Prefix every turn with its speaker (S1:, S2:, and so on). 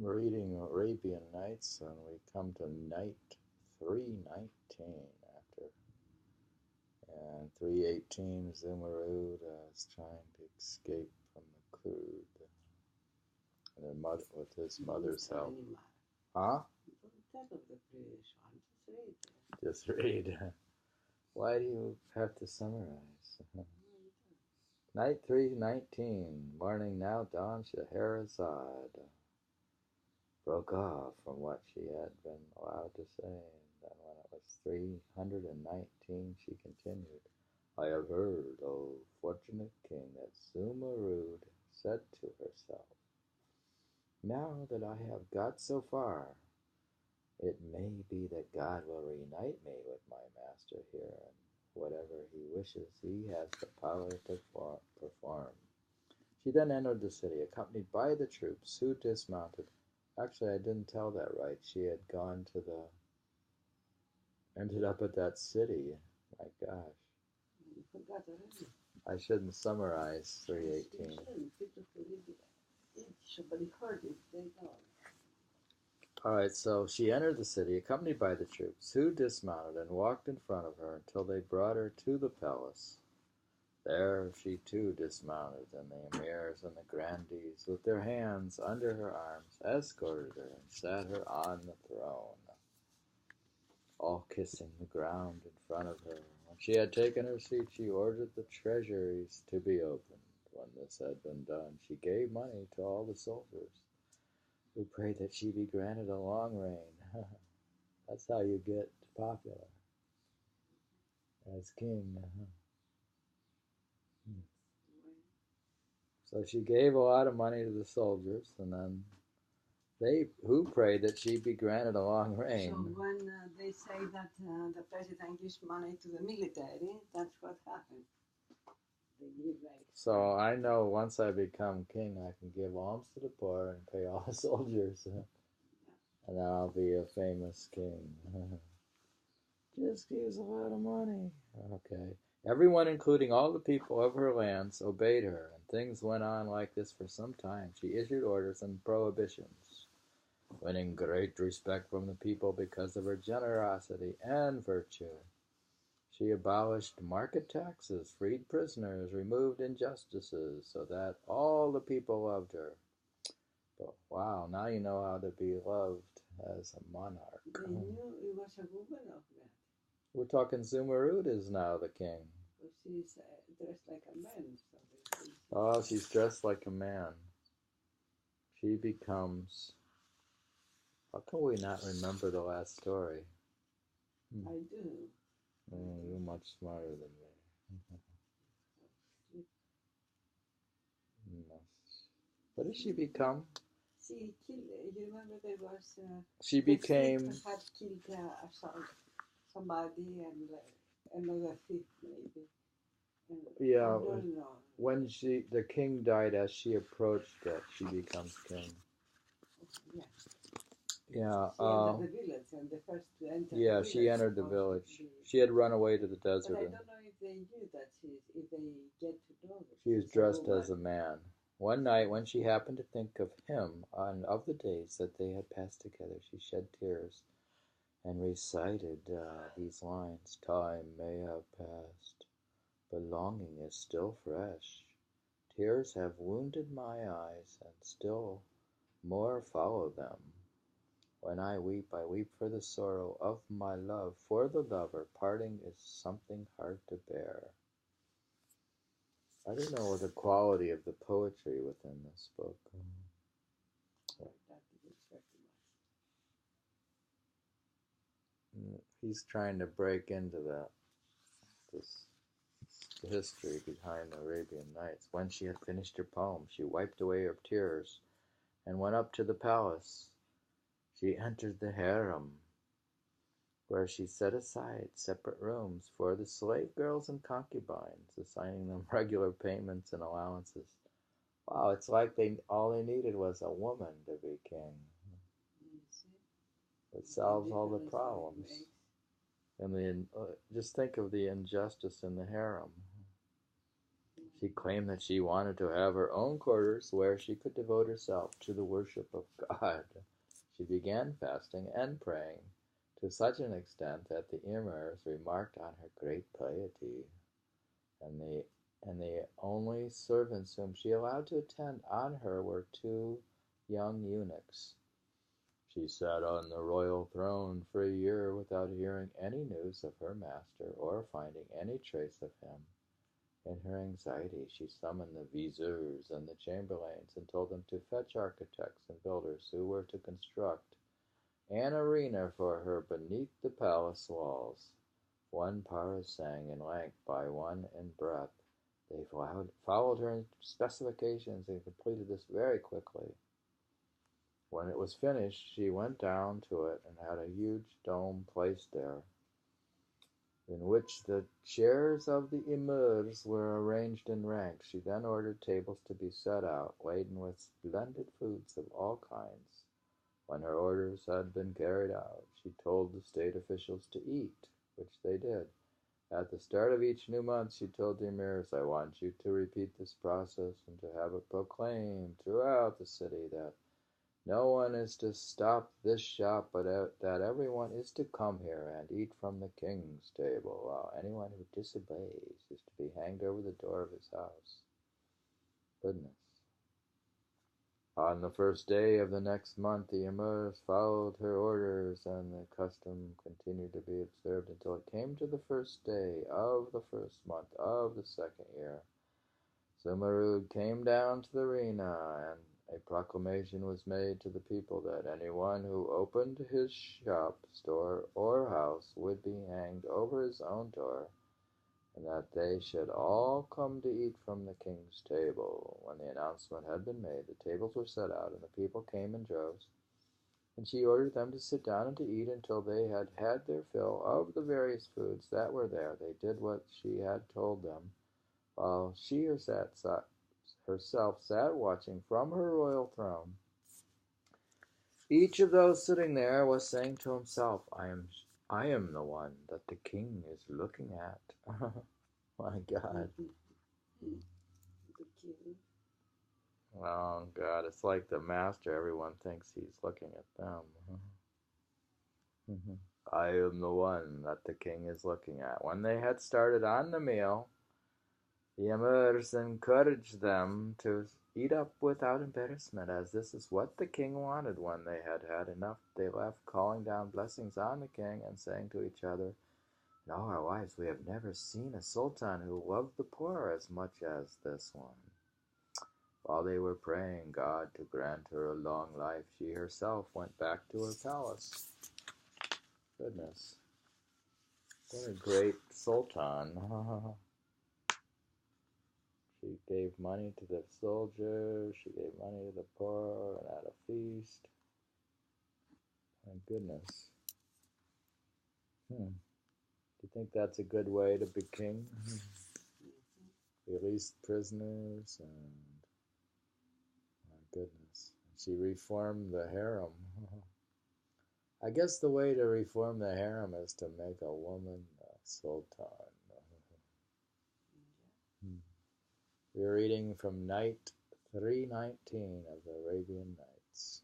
S1: We're reading Arabian Nights, and we come to night 319 after. And 318, Zumurrud is trying to escape from the Kurd and with his mother's help. Huh? Just read. Why do you have to summarize? Night 319, morning now dawn, Scheherazade broke off from what she had been allowed to say, and then when it was 319, she continued, I have heard, O fortunate king, that Zumurrud said to herself, now that I have got so far, it may be that God will reunite me with my master here, and whatever he wishes, he has the power to perform. She then entered the city, accompanied by the troops, who dismounted. Actually, I didn't tell that right. She had gone to ended up at that city. My gosh.
S2: You forgot already.
S1: I shouldn't summarize 318.
S2: Somebody heard it, they know.
S1: All right, so she entered the city, accompanied by the troops, who dismounted and walked in front of her until they brought her to the palace. There she too dismounted, and the emirs and the grandees, with their hands under her arms, escorted her and sat her on the throne, all kissing the ground in front of her. When she had taken her seat, she ordered the treasuries to be opened. When this had been done, she gave money to all the soldiers, who prayed that she be granted a long reign. That's how you get popular as king. So she gave a lot of money to the soldiers, and then they who prayed that she be granted a long reign.
S2: So when they say that the president gives money to the military, that's what happens. They give
S1: So I know once I become king, I can give alms to the poor and pay all the soldiers, and then I'll be a famous king. Just gives a lot of money. Okay. Everyone, including all the people of her lands, obeyed her, and things went on like this for some time. She issued orders and prohibitions, winning great respect from the people because of her generosity and virtue. She abolished market taxes, freed prisoners, removed injustices, so that all the people loved her. But wow, now you know how to be loved as a monarch.
S2: They knew it was a woman of that.
S1: We're talking Zumurrud is now the king.
S2: But she's dressed like a man. So
S1: Oh, she's dressed like a man. She becomes... How can we not remember the last story?
S2: I do.
S1: You're much smarter than me. What did she become?
S2: She killed. You remember there was.
S1: She became.
S2: Had killed somebody and another thief maybe. And
S1: yeah.
S2: I don't know.
S1: When the king died, as she approached it, she becomes king.
S2: Yeah.
S1: Yeah.
S2: She entered the village and the first to enter.
S1: Yeah,
S2: the
S1: she entered the village. She had run away to the desert.
S2: But I don't know if they knew that if they get to know that
S1: she was dressed as a man. One night, when she happened to think of him and of the days that they had passed together, she shed tears and recited these lines: Time may have passed, but longing is still fresh. Tears have wounded my eyes, and still more follow them. When I weep for the sorrow of my love. For the lover, parting is something hard to bear. I don't know the quality of the poetry within this book. He's trying to break into this history behind the Arabian Nights. When she had finished her poem, she wiped away her tears and went up to the palace. She entered the harem, where she set aside separate rooms for the slave girls and concubines, assigning them regular payments and allowances. Wow, it's like all they needed was a woman to be king. It solves all the problems. And just think of the injustice in the harem. She claimed that she wanted to have her own quarters where she could devote herself to the worship of God. She began fasting and praying to such an extent that the emirs remarked on her great piety, and the only servants whom she allowed to attend on her were two young eunuchs. She sat on the royal throne for a year without hearing any news of her master or finding any trace of him. In her anxiety, she summoned the viziers and the chamberlains and told them to fetch architects and builders who were to construct an arena for her beneath the palace walls, 1 parasang in length by 1 in breadth. They followed her specifications and completed this very quickly. When it was finished, she went down to it and had a huge dome placed there, in which the chairs of the emirs were arranged in ranks. She then ordered tables to be set out, laden with splendid foods of all kinds. When her orders had been carried out, she told the state officials to eat, which they did. At the start of each new month, she told the emirs, "I want you to repeat this process and to have it proclaimed throughout the city that no one is to stop this shop, but that everyone is to come here and eat from the king's table, while anyone who disobeys is to be hanged over the door of his house." Goodness. On the first day of the next month, the emirs followed her orders, and the custom continued to be observed until it came to the first day of the first month of the second year. Zumurrud came down to the arena, and a proclamation was made to the people that anyone who opened his shop, store, or house would be hanged over his own door, and that they should all come to eat from the king's table. When the announcement had been made, the tables were set out, and the people came in droves, and she ordered them to sit down and to eat until they had had their fill of the various foods that were there. They did what she had told them, while she herself sat watching from her royal throne. Each of those sitting there was saying to himself, I am the one that the king is looking at." My God. Oh, God, it's like the master. Everyone thinks he's looking at them. I am the one that the king is looking at. When they had started on the meal, the emirs encouraged them to eat up without embarrassment, as this is what the king wanted. When they had had enough, they left, calling down blessings on the king and saying to each other, "In all our lives we have never seen a sultan who loved the poor as much as this one." While they were praying God to grant her a long life, she herself went back to her palace. Goodness. What a great sultan. She gave money to the soldiers, she gave money to the poor, and had a feast. My goodness. Do you think that's a good way to be king? Released prisoners, and my goodness. She reformed the harem. I guess the way to reform the harem is to make a woman a sultan. We're reading from night 319 of the Arabian Nights.